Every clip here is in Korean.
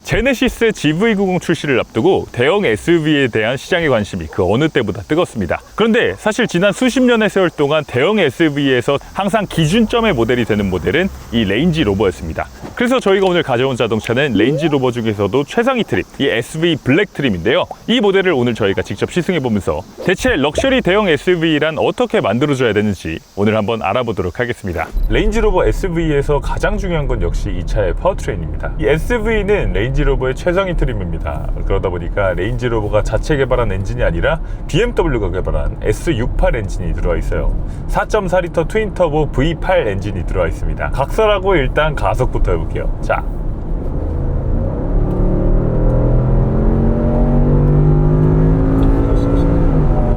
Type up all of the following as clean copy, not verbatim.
제네시스 GV90 출시를 앞두고 대형 SUV에 대한 시장의 관심이 그 어느 때보다 뜨겁습니다. 그런데 사실 지난 수십 년의 세월 동안 대형 SUV에서 항상 기준점의 모델이 되는 모델은 이 레인지 로버였습니다. 그래서 저희가 오늘 가져온 자동차는 레인지 로버 중에서도 최상위 트림, 이 SV 블랙 트림인데요. 이 모델을 오늘 저희가 직접 시승해보면서 대체 럭셔리 대형 SUV란 어떻게 만들어줘야 되는지 오늘 한번 알아보도록 하겠습니다. 레인지 로버 SV에서 가장 중요한 건 역시 이 차의 파워트레인입니다. 이 SV는 레인지 로버의 최상위 트림입니다. 그러다 보니까 레인지 로버가 자체 개발한 엔진이 아니라 BMW가 개발한 S68 엔진이 들어와 있어요. 4.4L 트윈터보 V8 엔진이 들어와 있습니다. 각설하고 일단 가속부터 해볼게요. 자,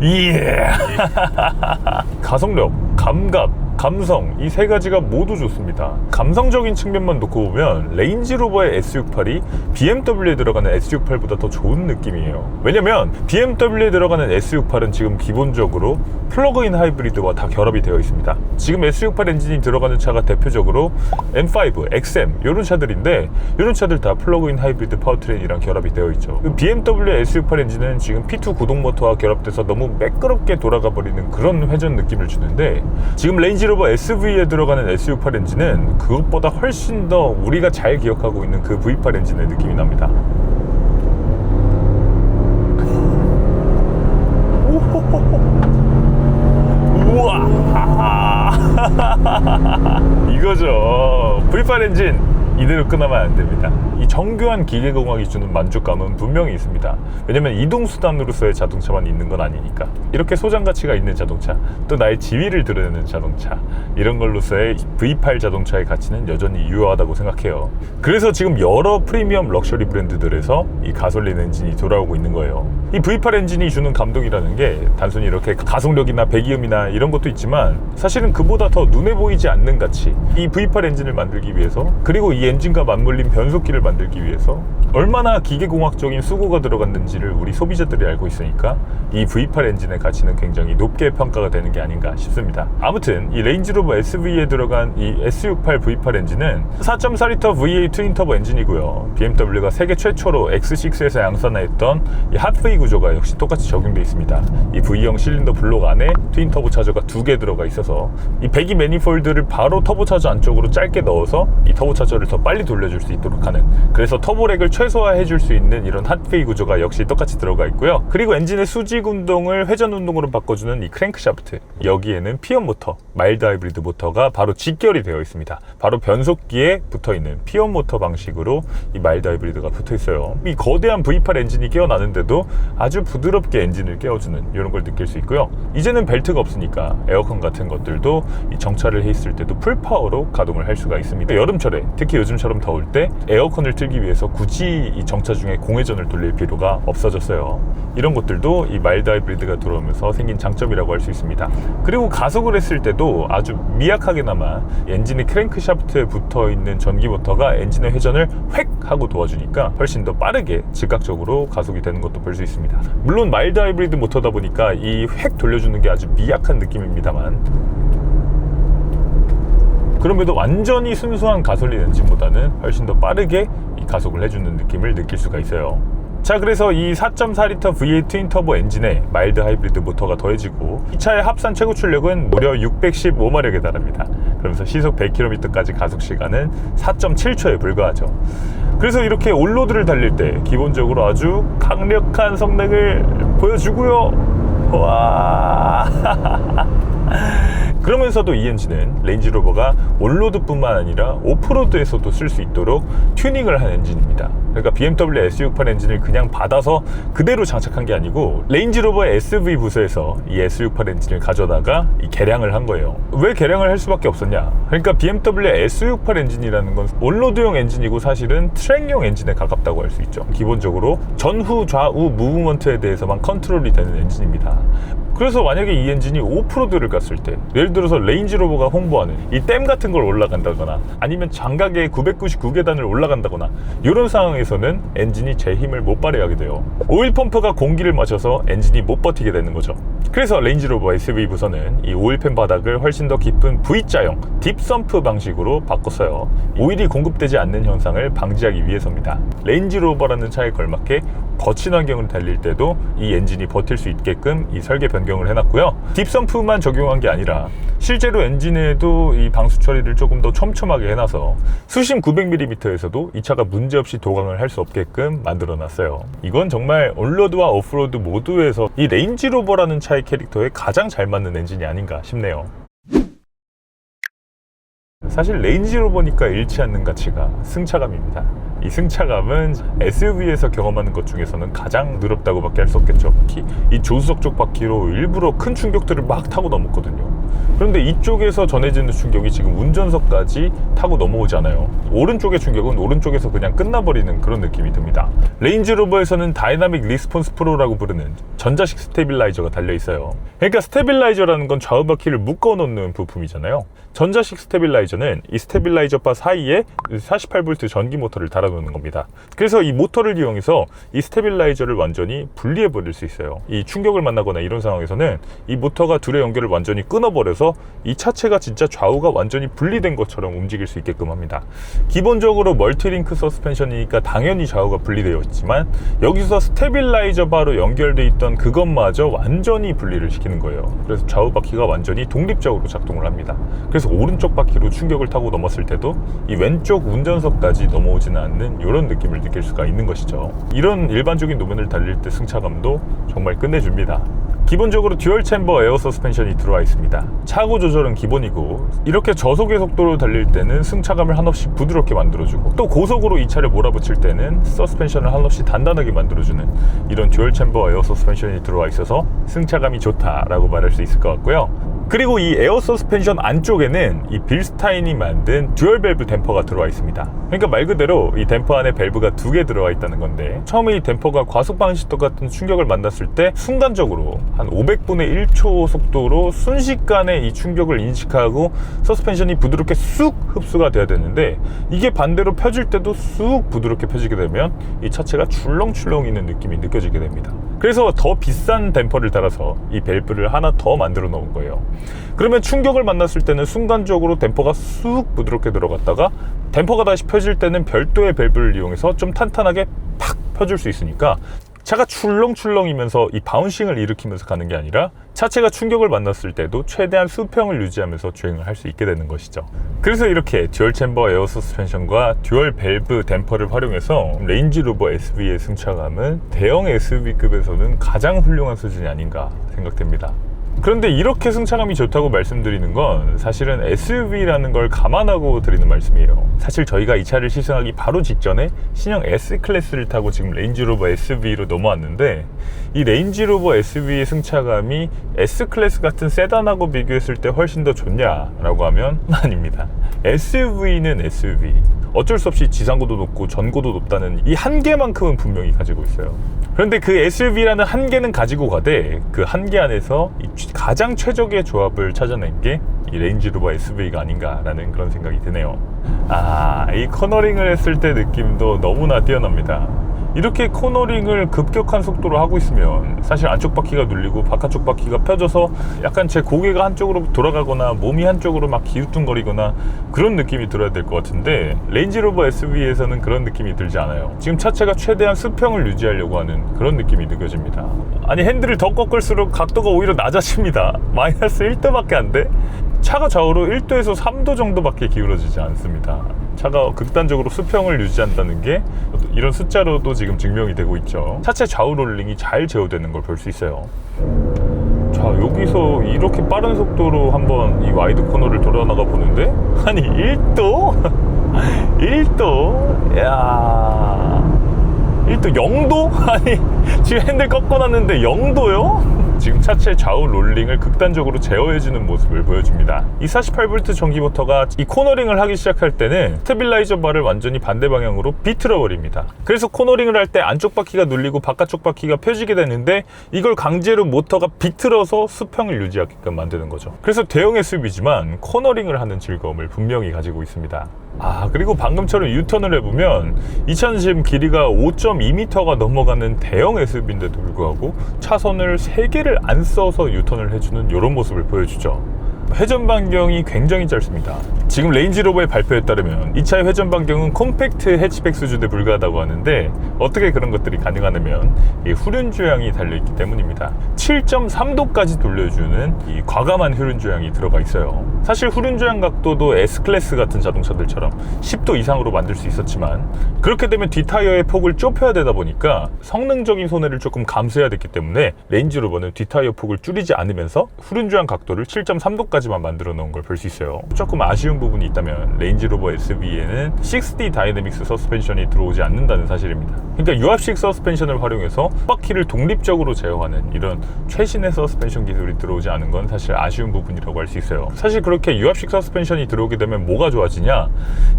예. 가속력, 감각, 감성, 이 세 가지가 모두 좋습니다. 감성적인 측면만 놓고 보면 레인지 로버의 S68이 BMW에 들어가는 S68보다 더 좋은 느낌이에요. 왜냐면 BMW에 들어가는 S68은 지금 기본적으로 플러그인 하이브리드와 다 결합이 되어 있습니다. 지금 S68 엔진이 들어가는 차가 대표적으로 M5, XM 이런 차들인데 이런 차들 다 플러그인 하이브리드 파워트레인이랑 결합이 되어 있죠. BMW의 S68 엔진은 지금 P2 구동 모터와 결합돼서 너무 매끄럽게 돌아가 버리는 그런 회전 느낌을 주는데, 지금 레인지 로버 SV에 들어가는 S68 엔진은 그것보다 훨씬 더 우리가 잘 기억하고 있는 그 V8 엔진의 느낌이 납니다. 우와. 이거죠. V8 엔진 이대로 끊으면 안 됩니다. 이 정교한 기계공학이 주는 만족감은 분명히 있습니다. 왜냐면 이동수단으로서의 자동차만 있는 건 아니니까. 이렇게 소장가치가 있는 자동차, 또 나의 지위를 드러내는 자동차, 이런 걸로서의 V8 자동차의 가치는 여전히 유효하다고 생각해요. 그래서 지금 여러 프리미엄 럭셔리 브랜드들에서 이 가솔린 엔진이 돌아오고 있는 거예요. 이 V8 엔진이 주는 감동이라는 게 단순히 이렇게 가속력이나 배기음이나 이런 것도 있지만, 사실은 그보다 더 눈에 보이지 않는 가치, 이 V8 엔진을 만들기 위해서, 그리고 이 엔진과 맞물린 변속기를 만들기 위해서 얼마나 기계공학적인 수고가 들어갔는지를 우리 소비자들이 알고 있으니까 이 V8 엔진의 가치는 굉장히 높게 평가가 되는 게 아닌가 싶습니다. 아무튼 이 레인지 로버 SV에 들어간 이 S68 V8 엔진은 4.4L V8 트윈터보 엔진이고요. BMW가 세계 최초로 X6에서 양산했던 이 핫브이 구조가 역시 똑같이 적용되어 있습니다. 이 V형 실린더 블록 안에 트윈터보 차저가 2개 들어가 있어서 이 배기 매니폴드를 바로 터보 차저 안쪽으로 짧게 넣어서 이 터보 차저를 더 빨리 돌려줄 수 있도록 하는, 그래서 터보렉을 최소화해 줄 수 있는 이런 핫페이 구조가 역시 똑같이 들어가 있고요. 그리고 엔진의 수직 운동을 회전 운동으로 바꿔주는 이 크랭크샤프트, 여기에는 피어 모터, 마일드 하이브리드 모터가 바로 직결이 되어 있습니다. 바로 변속기에 붙어있는 피어 모터 방식으로 이 마일드 하이브리드가 붙어 있어요. 이 거대한 V8 엔진이 깨어나는데도 아주 부드럽게 엔진을 깨워주는 이런 걸 느낄 수 있고요. 이제는 벨트가 없으니까 에어컨 같은 것들도 이 정차를 해 있을 때도 풀파워로 가동을 할 수가 있습니다. 여름철에, 특히 요즘처럼 더울 때 에어컨을 틀기 위해서 굳이 이 정차 중에 공회전을 돌릴 필요가 없어졌어요. 이런 것들도 이 마일드 하이브리드가 들어오면서 생긴 장점이라고 할 수 있습니다. 그리고 가속을 했을 때도 아주 미약하게나마 엔진의 크랭크샤프트에 붙어있는 전기 모터가 엔진의 회전을 획 하고 도와주니까 훨씬 더 빠르게 즉각적으로 가속이 되는 것도 볼 수 있습니다. 물론 마일드 하이브리드 모터다 보니까 이 획 돌려주는 게 아주 미약한 느낌입니다만, 그럼에도 완전히 순수한 가솔린 엔진보다는 훨씬 더 빠르게 이 가속을 해주는 느낌을 느낄 수가 있어요. 자, 그래서 이 4.4L V8 트윈터보 엔진에 마일드 하이브리드 모터가 더해지고 이 차의 합산 최고 출력은 무려 615마력에 달합니다. 그러면서 시속 100km까지 가속 시간은 4.7초에 불과하죠. 그래서 이렇게 올로드를 달릴 때 기본적으로 아주 강력한 성능을 보여주고요. 와. 그러면서도 이 엔진은 레인지 로버가 온로드뿐만 아니라 오프로드에서도 쓸 수 있도록 튜닝을 한 엔진입니다. 그러니까 BMW S68 엔진을 그냥 받아서 그대로 장착한 게 아니고 레인지 로버의 SV 부서에서 이 S68 엔진을 가져다가 이 개량을 한 거예요. 왜 개량을 할 수밖에 없었냐? 그러니까 BMW의 S68 엔진이라는 건 온로드용 엔진이고 사실은 트랙용 엔진에 가깝다고 할 수 있죠. 기본적으로 전후 좌우 무브먼트에 대해서만 컨트롤이 되는 엔진입니다. 그래서 만약에 이 엔진이 오프로드를 갔을 때, 예를 들어서 레인지로버가 홍보하는 이 댐 같은 걸 올라간다거나 아니면 장각의 999계단을 올라간다거나 이런 상황에서는 엔진이 제 힘을 못 발휘하게 돼요. 오일 펌프가 공기를 마셔서 엔진이 못 버티게 되는 거죠. 그래서 레인지로버 SV 부서는 이 오일팬 바닥을 훨씬 더 깊은 V자형 딥섬프 방식으로 바꿨어요. 오일이 공급되지 않는 현상을 방지하기 위해서입니다. 레인지로버라는 차에 걸맞게 거친 환경을 달릴 때도 이 엔진이 버틸 수 있게끔 이 설계 변경을 해놨고요. 딥섬프만 적용한 게 아니라 실제로 엔진에도 이 방수 처리를 조금 더 촘촘하게 해놔서 수심 900mm에서도 이 차가 문제없이 도강을 할 수 없게끔 만들어놨어요. 이건 정말 온로드와 오프로드 모두에서 이 레인지로버라는 차의 캐릭터에 가장 잘 맞는 엔진이 아닌가 싶네요. 사실 레인지로버니까 잃지 않는 가치가 승차감입니다. 이 승차감은 SUV에서 경험하는 것 중에서는 가장 느롭다고 밖에 할 수 없겠죠. 특히 이 조수석 쪽 바퀴로 일부러 큰 충격들을 막 타고 넘었거든요. 그런데 이쪽에서 전해지는 충격이 지금 운전석까지 타고 넘어오잖아요. 오른쪽의 충격은 오른쪽에서 그냥 끝나버리는 그런 느낌이 듭니다. 레인지로버에서는 다이나믹 리스폰스 프로라고 부르는 전자식 스테빌라이저가 달려있어요. 그러니까 스테빌라이저라는 건 좌우 바퀴를 묶어 놓는 부품이잖아요. 전자식 스테빌라이저는 이 스테빌라이저 바 사이에 48V 전기 모터를 달아놓는 겁니다. 그래서 이 모터를 이용해서 이 스테빌라이저를 완전히 분리해 버릴 수 있어요. 이 충격을 만나거나 이런 상황에서는 이 모터가 둘의 연결을 완전히 끊어버려서 이 차체가 진짜 좌우가 완전히 분리된 것처럼 움직일 수 있게끔 합니다. 기본적으로 멀티링크 서스펜션이니까 당연히 좌우가 분리되어 있지만 여기서 스테빌라이저 바로 연결돼 있던 그것마저 완전히 분리를 시키는 거예요. 그래서 좌우 바퀴가 완전히 독립적으로 작동을 합니다. 그래서 오른쪽 바퀴로 충격을 타고 넘었을 때도 이 왼쪽 운전석까지 넘어오지는 않는 이런 느낌을 느낄 수가 있는 것이죠. 이런 일반적인 노면을 달릴 때 승차감도 정말 끝내줍니다. 기본적으로 듀얼 챔버 에어 서스펜션이 들어와 있습니다. 차고 조절은 기본이고 이렇게 저속의 속도로 달릴 때는 승차감을 한없이 부드럽게 만들어주고 또 고속으로 이 차를 몰아붙일 때는 서스펜션을 한없이 단단하게 만들어주는 이런 듀얼 챔버 에어 서스펜션이 들어와 있어서 승차감이 좋다라고 말할 수 있을 것 같고요. 그리고 이 에어 서스펜션 안쪽에는 이 빌스타인이 만든 듀얼 밸브 댐퍼가 들어와 있습니다. 그러니까 말 그대로 이 댐퍼 안에 밸브가 2개 들어와 있다는 건데 처음에 이 댐퍼가 과속 방식도 같은 충격을 만났을 때 순간적으로 한 500분의 1초 속도로 순식간에 이 충격을 인식하고 서스펜션이 부드럽게 쑥 흡수가 돼야 되는데 이게 반대로 펴질 때도 쑥 부드럽게 펴지게 되면 이 차체가 출렁출렁 있는 느낌이 느껴지게 됩니다. 그래서 더 비싼 댐퍼를 달아서 이 밸브를 하나 더 만들어 놓은 거예요. 그러면 충격을 만났을 때는 순간적으로 댐퍼가 쑥 부드럽게 들어갔다가 댐퍼가 다시 펴질 때는 별도의 밸브를 이용해서 좀 탄탄하게 팍 펴줄 수 있으니까 차가 출렁출렁이면서 이 바운싱을 일으키면서 가는 게 아니라 차체가 충격을 만났을 때도 최대한 수평을 유지하면서 주행을 할 수 있게 되는 것이죠. 그래서 이렇게 듀얼 챔버 에어 서스펜션과 듀얼 밸브 댐퍼를 활용해서 레인지로버 SV의 승차감은 대형 SUV급에서는 가장 훌륭한 수준이 아닌가 생각됩니다. 그런데 이렇게 승차감이 좋다고 말씀드리는 건 사실은 SUV라는 걸 감안하고 드리는 말씀이에요. 사실 저희가 이 차를 시승하기 바로 직전에 신형 S클래스를 타고 지금 레인지로버 SV로 넘어왔는데 이 레인지로버 SV의 승차감이 S클래스 같은 세단하고 비교했을 때 훨씬 더 좋냐라고 하면 아닙니다. SUV는 SUV. 어쩔 수 없이 지상고도 높고 전고도 높다는 이 한계만큼은 분명히 가지고 있어요. 그런데 그 SUV라는 한계는 가지고 가되 그 한계 안에서 가장 최적의 조합을 찾아낸 게 이 레인지로버 SV가 아닌가라는 그런 생각이 드네요. 이 코너링을 했을 때 느낌도 너무나 뛰어납니다. 이렇게 코너링을 급격한 속도로 하고 있으면 사실 안쪽 바퀴가 눌리고 바깥쪽 바퀴가 펴져서 약간 제 고개가 한쪽으로 돌아가거나 몸이 한쪽으로 막 기우뚱거리거나 그런 느낌이 들어야 될 것 같은데 레인지로버 SV에서는 그런 느낌이 들지 않아요. 지금 차체가 최대한 수평을 유지하려고 하는 그런 느낌이 느껴집니다. 아니 핸들을 더 꺾을수록 각도가 오히려 낮아집니다. 마이너스 1도밖에 안 돼? 차가 좌우로 1도에서 3도 정도밖에 기울어지지 않습니다. 차가 극단적으로 수평을 유지한다는 게 이런 숫자로도 지금 증명이 되고 있죠. 차체 좌우 롤링이 잘 제어되는 걸 볼 수 있어요. 자, 여기서 이렇게 빠른 속도로 한번 이 와이드 코너를 돌아 나가 보는데 아니 1도? 1도? 야 1도 0도? 아니 지금 핸들 꺾어놨는데 0도요? 지금 차체 좌우 롤링을 극단적으로 제어해주는 모습을 보여줍니다. 이 48V 전기 모터가 이 코너링을 하기 시작할 때는 스테빌라이저 바를 완전히 반대 방향으로 비틀어 버립니다. 그래서 코너링을 할 때 안쪽 바퀴가 눌리고 바깥쪽 바퀴가 펴지게 되는데 이걸 강제로 모터가 비틀어서 수평을 유지하게끔 만드는 거죠. 그래서 대형 SUV지만 코너링을 하는 즐거움을 분명히 가지고 있습니다. 그리고 방금처럼 유턴을 해보면 이 차는 지금 길이가 5.2m가 넘어가는 대형 SUV인데도 불구하고 차선을 3개를 안 써서 유턴을 해주는 이런 모습을 보여주죠. 회전 반경이 굉장히 짧습니다. 지금 레인지로버의 발표에 따르면 이 차의 회전 반경은 콤팩트 해치백 수준에 불과하다고 하는데 어떻게 그런 것들이 가능하냐면 이 후륜 조향이 달려있기 때문입니다. 7.3도까지 돌려주는 이 과감한 후륜 조향이 들어가 있어요. 사실 후륜 조향 각도도 S클래스 같은 자동차들처럼 10도 이상으로 만들 수 있었지만 그렇게 되면 뒷타이어의 폭을 좁혀야 되다 보니까 성능적인 손해를 조금 감수해야 됐기 때문에 레인지로버는 뒷타이어 폭을 줄이지 않으면서 후륜 조향 각도를 7.3도까지 만 만들어 놓은 걸 볼 수 있어요. 조금 아쉬운 부분이 있다면 레인지로버 SUV에는 6D 다이내믹스 서스펜션이 들어오지 않는다는 사실입니다. 그러니까 유압식 서스펜션을 활용해서 바퀴를 독립적으로 제어하는 이런 최신의 서스펜션 기술이 들어오지 않은 건 사실 아쉬운 부분이라고 할 수 있어요. 사실 그렇게 유압식 서스펜션이 들어오게 되면 뭐가 좋아지냐,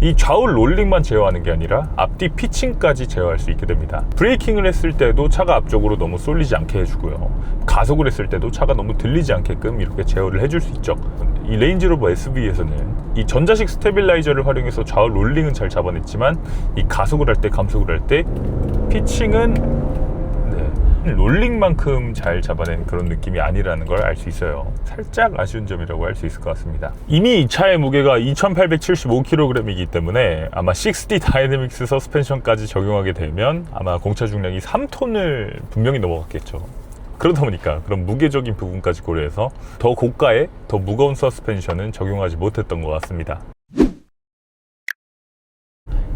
이 좌우 롤링만 제어하는 게 아니라 앞뒤 피칭까지 제어할 수 있게 됩니다. 브레이킹을 했을 때도 차가 앞쪽으로 너무 쏠리지 않게 해주고요, 가속을 했을 때도 차가 너무 들리지 않게끔 이렇게 제어를 해줄 수 있죠. 이 레인지로버 SUV에서는 이 전자식 스테빌라이저를 활용해서 좌우 롤링은 잘 잡아냈지만 이 가속을 할 때, 감속을 할 때 피칭은 롤링만큼 잘 잡아낸 그런 느낌이 아니라는 걸 알 수 있어요. 살짝 아쉬운 점이라고 할 수 있을 것 같습니다. 이미 이 차의 무게가 2875kg이기 때문에 아마 6D 다이내믹스 서스펜션까지 적용하게 되면 아마 공차 중량이 3톤을 분명히 넘어갔겠죠. 그러다 보니까 그런 무게적인 부분까지 고려해서 더 고가의 더 무거운 서스펜션은 적용하지 못했던 것 같습니다.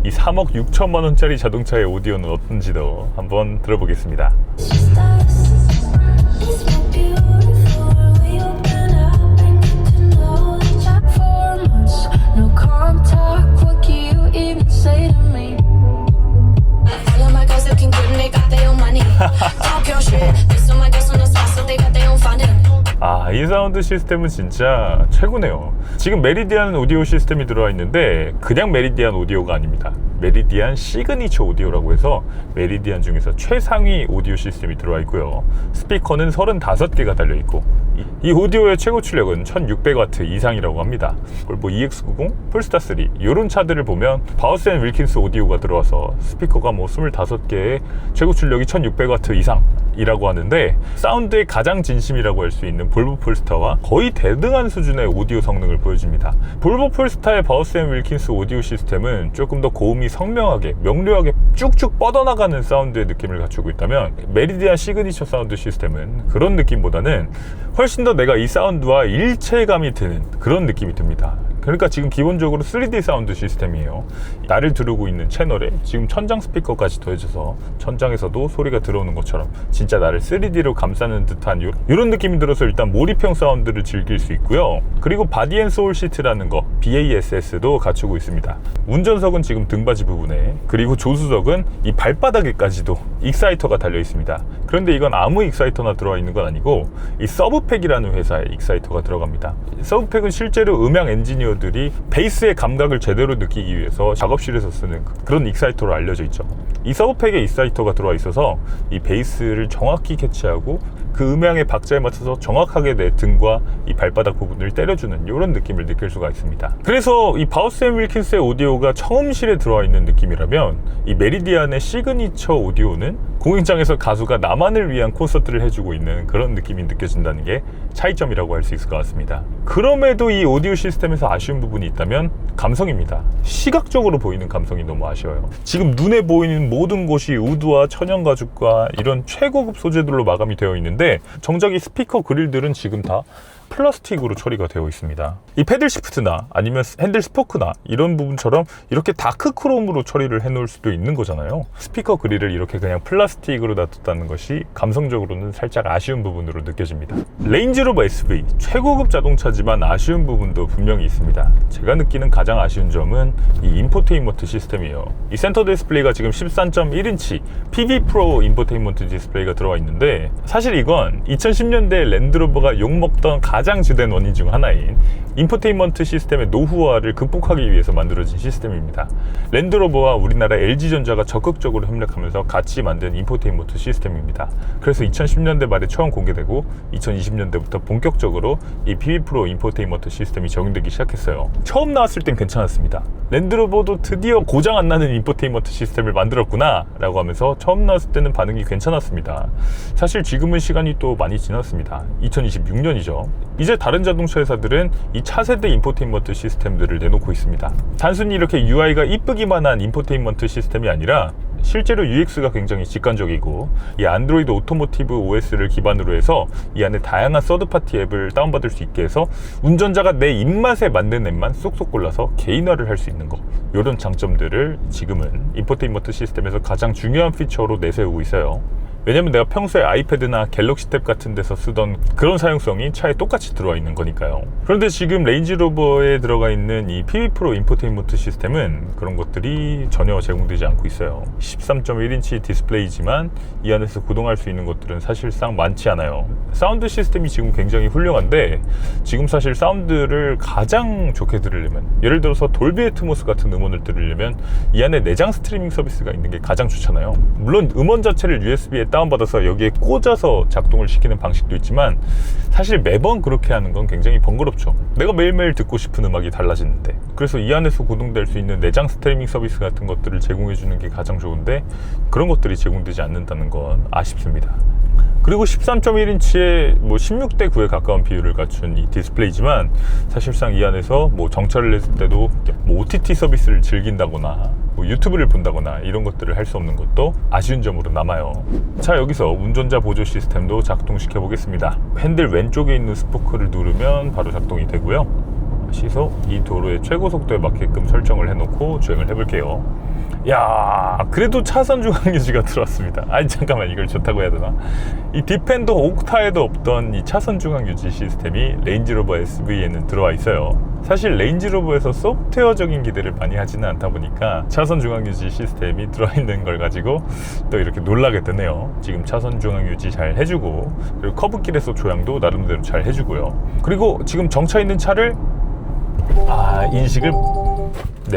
이 3억 6천만 원짜리 자동차의 오디오는 어떤지도 한번 들어보겠습니다. 이 사운드 시스템은 진짜 최고네요. 지금 메리디안 오디오 시스템이 들어와 있는데 그냥 메리디안 오디오가 아닙니다. 메리디안 시그니처 오디오라고 해서 메리디안 중에서 최상위 오디오 시스템이 들어와 있고요. 스피커는 35개가 달려있고 이 오디오의 최고 출력은 1600W 이상이라고 합니다. 볼보 EX90, 폴스타3 이런 차들을 보면 바우스 앤 윌킨스 오디오가 들어와서 스피커가 25개의 최고 출력이 1600W 이상이라고 하는데 사운드의 가장 진심이라고 할 수 있는 볼보 폴스타와 거의 대등한 수준의 오디오 성능을 보여줍니다. 볼보 폴스타의 바우스 앤 윌킨스 오디오 시스템은 조금 더 고음이 성명하게 명료하게 쭉쭉 뻗어나가는 사운드의 느낌을 갖추고 있다면 메리디안 시그니처 사운드 시스템은 그런 느낌보다는 훨씬 더 내가 이 사운드와 일체감이 드는 그런 느낌이 듭니다. 그러니까 지금 기본적으로 3D 사운드 시스템이에요. 나를 두르고 있는 채널에 지금 천장 스피커까지 더해져서 천장에서도 소리가 들어오는 것처럼 진짜 나를 3D로 감싸는 듯한 이런 느낌이 들어서 일단 몰입형 사운드를 즐길 수 있고요. 그리고 바디 앤 소울 시트라는 거 BASS도 갖추고 있습니다. 운전석은 지금 등받이 부분에, 그리고 조수석은 이 발바닥에까지도 익사이터가 달려 있습니다. 그런데 이건 아무 익사이터나 들어와 있는 건 아니고 이 서브팩이라는 회사의 익사이터가 들어갑니다. 서브팩은 실제로 음향 엔지니어들이 베이스의 감각을 제대로 느끼기 위해서 작업실에서 쓰는 그런 익사이터로 알려져 있죠. 이 서브팩에 익사이터가 들어와 있어서 이 베이스를 정확히 캐치하고 그 음향의 박자에 맞춰서 정확하게 내 등과 이 발바닥 부분을 때려주는 이런 느낌을 느낄 수가 있습니다. 그래서 이 바우스 앤 윌킨스의 오디오가 처음실에 들어와 있는 느낌이라면 이 메리디안의 시그니처 오디오는 공연장에서 가수가 나만을 위한 콘서트를 해주고 있는 그런 느낌이 느껴진다는 게 차이점이라고 할 수 있을 것 같습니다. 그럼에도 이 오디오 시스템에서 아쉬운 부분이 있다면 감성입니다. 시각적으로 보이는 감성이 너무 아쉬워요. 지금 눈에 보이는 모든 곳이 우드와 천연가죽과 이런 최고급 소재들로 마감이 되어 있는데 정작 이 스피커 그릴들은 지금 다 플라스틱으로 처리가 되어 있습니다. 이 패들 시프트나 아니면 핸들 스포크나 이런 부분처럼 이렇게 다크 크롬으로 처리를 해 놓을 수도 있는 거잖아요. 스피커 그릴을 이렇게 그냥 플라스틱으로 놔뒀다는 것이 감성적으로는 살짝 아쉬운 부분으로 느껴집니다. 레인지로버 SV 최고급 자동차지만 아쉬운 부분도 분명히 있습니다. 제가 느끼는 가장 아쉬운 점은 이 인포테인먼트 시스템이에요. 이 센터 디스플레이가 지금 13.1인치 PV 프로 인포테인먼트 디스플레이가 들어와 있는데, 사실 이건 2010년대 랜드로버가 욕먹던 가장 주된 원인 중 하나인 인포테인먼트 시스템의 노후화를 극복하기 위해서 만들어진 시스템입니다. 랜드로버와 우리나라 LG전자가 적극적으로 협력하면서 같이 만든 인포테인먼트 시스템입니다. 그래서 2010년대 말에 처음 공개되고 2020년대부터 본격적으로 이 PV 프로 인포테인먼트 시스템이 적용되기 시작했어요. 처음 나왔을 땐 괜찮았습니다. 랜드로버도 드디어 고장 안 나는 인포테인먼트 시스템을 만들었구나 라고 하면서 처음 나왔을 때는 반응이 괜찮았습니다. 사실 지금은 시간이 또 많이 지났습니다. 2026년이죠. 이제 다른 자동차 회사들은 이 차세대 인포테인먼트 시스템들을 내놓고 있습니다. 단순히 이렇게 UI가 이쁘기만 한 인포테인먼트 시스템이 아니라 실제로 UX가 굉장히 직관적이고, 이 안드로이드 오토모티브 OS를 기반으로 해서 이 안에 다양한 서드파티 앱을 다운받을 수 있게 해서 운전자가 내 입맛에 맞는 앱만 쏙쏙 골라서 개인화를 할 수 있는 거, 이런 장점들을 지금은 인포테인먼트 시스템에서 가장 중요한 피처로 내세우고 있어요. 왜냐면 내가 평소에 아이패드나 갤럭시 탭 같은 데서 쓰던 그런 사용성이 차에 똑같이 들어와 있는 거니까요. 그런데 지금 레인지로버에 들어가 있는 이 PV 프로 인포테인먼트 시스템은 그런 것들이 전혀 제공되지 않고 있어요. 13.1인치 디스플레이지만 이 안에서 구동할 수 있는 것들은 사실상 많지 않아요. 사운드 시스템이 지금 굉장히 훌륭한데, 지금 사실 사운드를 가장 좋게 들으려면, 예를 들어서 돌비 애트모스 같은 음원을 들으려면 이 안에 내장 스트리밍 서비스가 있는 게 가장 좋잖아요. 물론 음원 자체를 USB에 다운받아서 여기에 꽂아서 작동을 시키는 방식도 있지만, 사실 매번 그렇게 하는 건 굉장히 번거롭죠. 내가 매일매일 듣고 싶은 음악이 달라지는데. 그래서 이 안에서 구동될 수 있는 내장 스트리밍 서비스 같은 것들을 제공해 주는 게 가장 좋은데, 그런 것들이 제공되지 않는다는 건 아쉽습니다. 그리고 13.1인치의 16대 9에 가까운 비율을 갖춘 이 디스플레이지만, 사실상 이 안에서 정차를 했을 때도 OTT 서비스를 즐긴다거나 유튜브를 본다거나 이런 것들을 할 수 없는 것도 아쉬운 점으로 남아요. 자, 여기서 운전자 보조 시스템도 작동시켜 보겠습니다. 핸들 왼쪽에 있는 스포크를 누르면 바로 작동이 되고요. 시속 이 도로의 최고 속도에 맞게끔 설정을 해놓고 주행을 해볼게요. 야, 그래도 차선 중앙 유지가 들어왔습니다. 아니 잠깐만, 이걸 좋다고 해야 되나? 이 디펜더 옥타에도 없던 이 차선 중앙 유지 시스템이 레인지로버 SV에는 들어와 있어요. 사실 레인지로버에서 소프트웨어적인 기대를 많이 하지는 않다 보니까 차선 중앙 유지 시스템이 들어있는 걸 가지고 또 이렇게 놀라게 되네요. 지금 차선 중앙 유지 잘 해주고, 그리고 커브길에서 조향도 나름대로 잘 해주고요. 그리고 지금 정차 있는 차를 인식을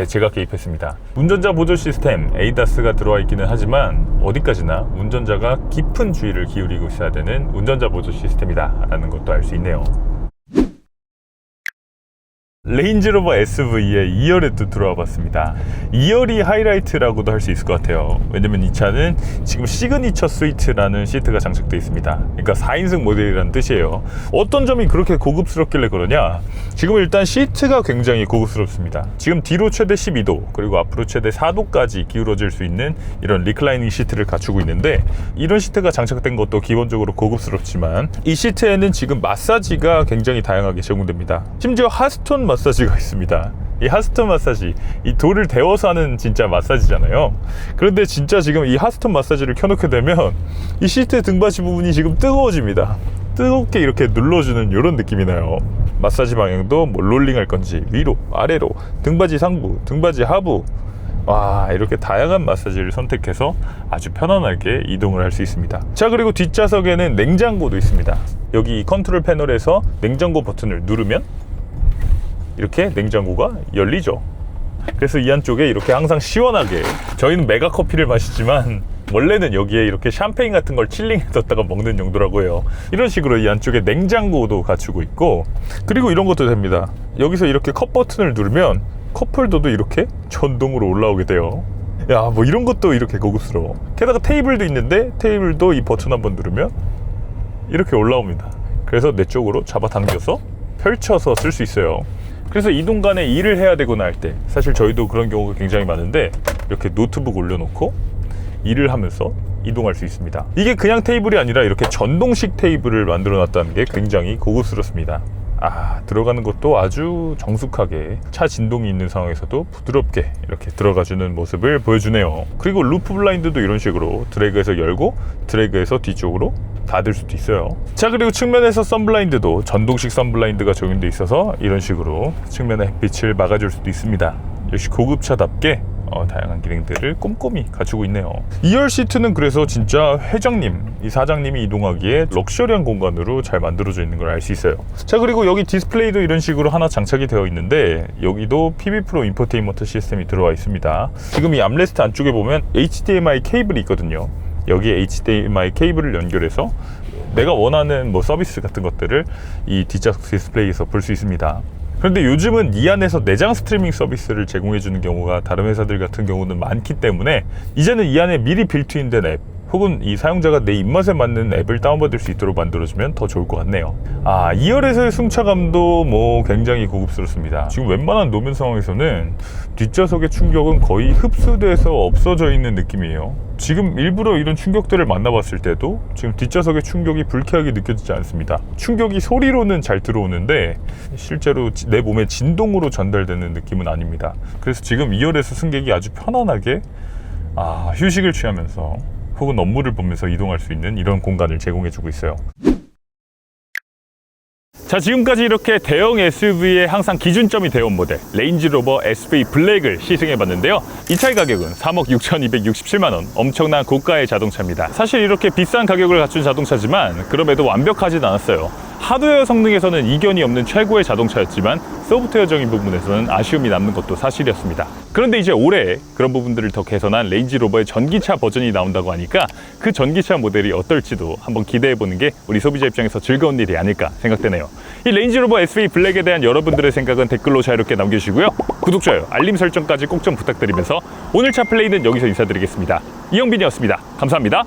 제가 개입했습니다. 운전자 보조 시스템 ADAS가 들어와 있기는 하지만 어디까지나 운전자가 깊은 주의를 기울이고 있어야 되는 운전자 보조 시스템이다 라는 것도 알 수 있네요. 레인지로버 SV의 2열에도 들어와 봤습니다. 2열이 하이라이트라고도 할 수 있을 것 같아요. 왜냐면 이 차는 지금 시그니처 스위트라는 시트가 장착되어 있습니다. 그러니까 4인승 모델이라는 뜻이에요. 어떤 점이 그렇게 고급스럽길래 그러냐? 지금 일단 시트가 굉장히 고급스럽습니다. 지금 뒤로 최대 12도 그리고 앞으로 최대 4도까지 기울어질 수 있는 이런 리클라이닝 시트를 갖추고 있는데, 이런 시트가 장착된 것도 기본적으로 고급스럽지만 이 시트에는 지금 마사지가 굉장히 다양하게 제공됩니다. 심지어 핫스톤 마사지가 있습니다. 이 핫스톤 마사지, 이 돌을 데워서 하는 진짜 마사지잖아요. 그런데 진짜 지금 이 핫스톤 마사지를 켜놓게 되면 이 시트 등받이 부분이 지금 뜨거워집니다. 뜨겁게 이렇게 눌러주는 이런 느낌이 나요. 마사지 방향도 롤링할 건지 위로, 아래로, 등받이 상부, 등받이 하부, 이렇게 다양한 마사지를 선택해서 아주 편안하게 이동을 할 수 있습니다. 자, 그리고 뒷좌석에는 냉장고도 있습니다. 여기 컨트롤 패널에서 냉장고 버튼을 누르면 이렇게 냉장고가 열리죠. 그래서 이 안쪽에 이렇게 항상 시원하게, 저희는 메가 커피를 마시지만 원래는 여기에 이렇게 샴페인 같은 걸 칠링해뒀다가 먹는 용도라고 해요. 이런 식으로 이 안쪽에 냉장고도 갖추고 있고, 그리고 이런 것도 됩니다. 여기서 이렇게 컵 버튼을 누르면 컵홀더도 이렇게 전동으로 올라오게 돼요. 야, 이런 것도 이렇게 고급스러워. 게다가 테이블도 있는데, 테이블도 이 버튼 한번 누르면 이렇게 올라옵니다. 그래서 내 쪽으로 잡아당겨서 펼쳐서 쓸 수 있어요. 그래서 이동 간에 일을 해야 되거나 할 때, 사실 저희도 그런 경우가 굉장히 많은데, 이렇게 노트북 올려놓고 일을 하면서 이동할 수 있습니다. 이게 그냥 테이블이 아니라 이렇게 전동식 테이블을 만들어 놨다는 게 굉장히 고급스럽습니다. 들어가는 것도 아주 정숙하게 차 진동이 있는 상황에서도 부드럽게 이렇게 들어가주는 모습을 보여주네요. 그리고 루프 블라인드도 이런 식으로 드래그해서 열고 드래그해서 뒤쪽으로 닫을 수도 있어요. 자, 그리고 측면에서 선블라인드도 전동식 선블라인드가 적용돼 있어서 이런 식으로 측면의 햇빛을 막아줄 수도 있습니다. 역시 고급차답게 다양한 기능들을 꼼꼼히 갖추고 있네요. 2열 시트는 그래서 진짜 이 사장님이 이동하기에 럭셔리한 공간으로 잘 만들어져 있는 걸 알 수 있어요. 자, 그리고 여기 디스플레이도 이런 식으로 하나 장착이 되어 있는데 여기도 PB 프로 인포테인먼트 시스템이 들어와 있습니다. 지금 이 암레스트 안쪽에 보면 HDMI 케이블이 있거든요. 여기에 HDMI 케이블을 연결해서 내가 원하는 서비스 같은 것들을 이 뒷좌석 디스플레이에서 볼 수 있습니다. 그런데 요즘은 이 안에서 내장 스트리밍 서비스를 제공해주는 경우가 다른 회사들 같은 경우는 많기 때문에 이제는 이 안에 미리 빌트인된 앱 혹은 이 사용자가 내 입맛에 맞는 앱을 다운받을 수 있도록 만들어주면 더 좋을 것 같네요. 2열에서의 승차감도 굉장히 고급스럽습니다. 지금 웬만한 노면 상황에서는 뒷좌석의 충격은 거의 흡수돼서 없어져 있는 느낌이에요. 지금 일부러 이런 충격들을 만나봤을 때도 지금 뒷좌석의 충격이 불쾌하게 느껴지지 않습니다. 충격이 소리로는 잘 들어오는데 실제로 내 몸의 진동으로 전달되는 느낌은 아닙니다. 그래서 지금 2열에서 승객이 아주 편안하게 휴식을 취하면서 혹은 업무를 보면서 이동할 수 있는 이런 공간을 제공해주고 있어요. 자, 지금까지 이렇게 대형 SUV의 항상 기준점이 되어온 모델 레인지로버 SV 블랙을 시승해봤는데요. 이 차의 가격은 3억 6,267만원, 엄청난 고가의 자동차입니다. 사실 이렇게 비싼 가격을 갖춘 자동차지만 그럼에도 완벽하진 않았어요. 하드웨어 성능에서는 이견이 없는 최고의 자동차였지만 소프트웨어적인 부분에서는 아쉬움이 남는 것도 사실이었습니다. 그런데 이제 올해 그런 부분들을 더 개선한 레인지로버의 전기차 버전이 나온다고 하니까 그 전기차 모델이 어떨지도 한번 기대해보는 게 우리 소비자 입장에서 즐거운 일이 아닐까 생각되네요. 이 레인지로버 SV 블랙에 대한 여러분들의 생각은 댓글로 자유롭게 남겨주시고요. 구독, 좋아요, 알림 설정까지 꼭 좀 부탁드리면서 오늘 차 플레이는 여기서 인사드리겠습니다. 이영빈이었습니다. 감사합니다.